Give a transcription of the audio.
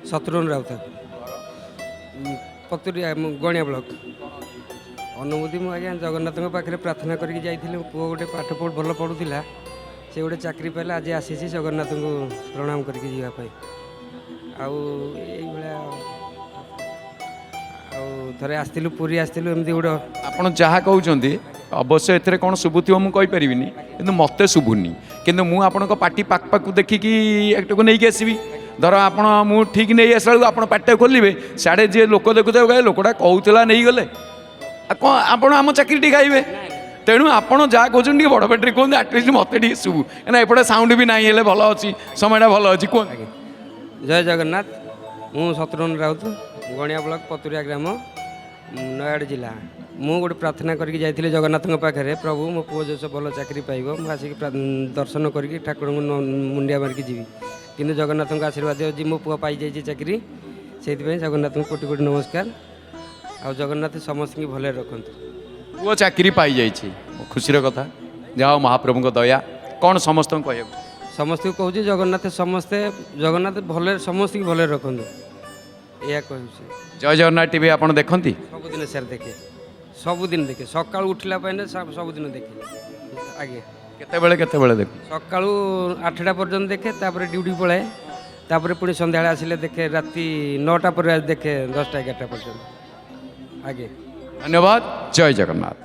Shatrughan Raut पतुरिया गणिया block अनुमति मु आज्ञा जगन्नाथ पाखे प्रार्थना करके जाइए पुओ गोटे पाठ भल पढ़ुला से गोटे चाकरी पाइला आज आसी जगन्नाथ को प्रणाम करके जावाई थे आसलु पूरी आसलु एमती गोटे ଆପଣ ଯାହା କହୁଛନ୍ତି ଅବଶ୍ୟ ଏଥିରେ କ'ଣ ଶୁଭୁଥିବ ମୁଁ କହିପାରିବିନି କିନ୍ତୁ ମୋତେ ଶୁଭୁନି କିନ୍ତୁ ମୁଁ ଆପଣଙ୍କ ପାଟି ପାଖକୁ ଦେଖିକି ଏଟାକୁ ନେଇକି ଆସିବି ଧର ଆପଣ ମୁଁ ଠିକ୍ ନେଇ ଆସିଲା ବେଳକୁ ଆପଣ ପାଟିଟା ଖୋଲିବେ ସିଆଡ଼େ ଯିଏ ଲୋକ ଦେଖୁଥିବେ କହିବେ ଲୋକଟା କହୁଥିଲା ନେଇଗଲେ ଆଉ କ'ଣ ଆପଣ ଆମ ଚାକିରିଟି ଖାଇବେ ତେଣୁ ଆପଣ ଯାହା କହୁଛନ୍ତି ଟିକେ ବଡ଼ ପାଟିରେ କୁହନ୍ତୁ ଆଟଲିଷ୍ଟ ମୋତେ ଟିକେ ଶୁଭୁ କାହିଁକିନା ଏପଟେ ସାଉଣ୍ଡ ବି ନାହିଁ ହେଲେ ଭଲ ଅଛି ସମୟଟା ଭଲ ଅଛି କୁହନ୍ତୁ। जय जगन्नाथ मु शत्रुघ्न राउत गणिया ब्लॉक पतुरिया ग्राम नयागढ़ जिला मु गोटे प्रार्थना करके जाइए जगन्नाथ पाखे प्रभु मो पुओ जो भल चाकरी पाइब मु आसिक दर्शन करके ठाकुर मुंडिया मारिकी जीवी किंतु जगन्नाथ आशीर्वाद जी मो पुओ पाई जाइए चाकरी से जगन्नाथ को कोटि कोटि नमस्कार आ जगन्नाथ समस्त की भले रखु ପୁଅ ଚାକିରି ପାଇଯାଇଛି ଖୁସିର କଥା ଯାହା ହଉ ମହାପ୍ରଭୁଙ୍କ ଦୟା କ'ଣ ସମସ୍ତଙ୍କୁ କହିବାକୁ समस्त को कहूँ जगन्नाथ समस्ते जगन्नाथ भले समस्त की भले रखु या कहूँ ଜୟ ଜଗନ୍ନାଥ ଟିଭି ଆପଣ ଦେଖନ୍ତି सबुदिन सर देखे सबुदिन देखे सका उठला सबुदिन देखे आगे କେତେବେଳେ ଦେଖୁ सकाळू 8टा पर्यंत देखे तापर ड्यूटी पलाए तापर पुणी संध्या आसिले देखे राति 9टा पर देखे 10टा 11टा पर्यंत आगे ଧନ୍ୟବାଦ ଜୟ ଜଗନ୍ନାଥ।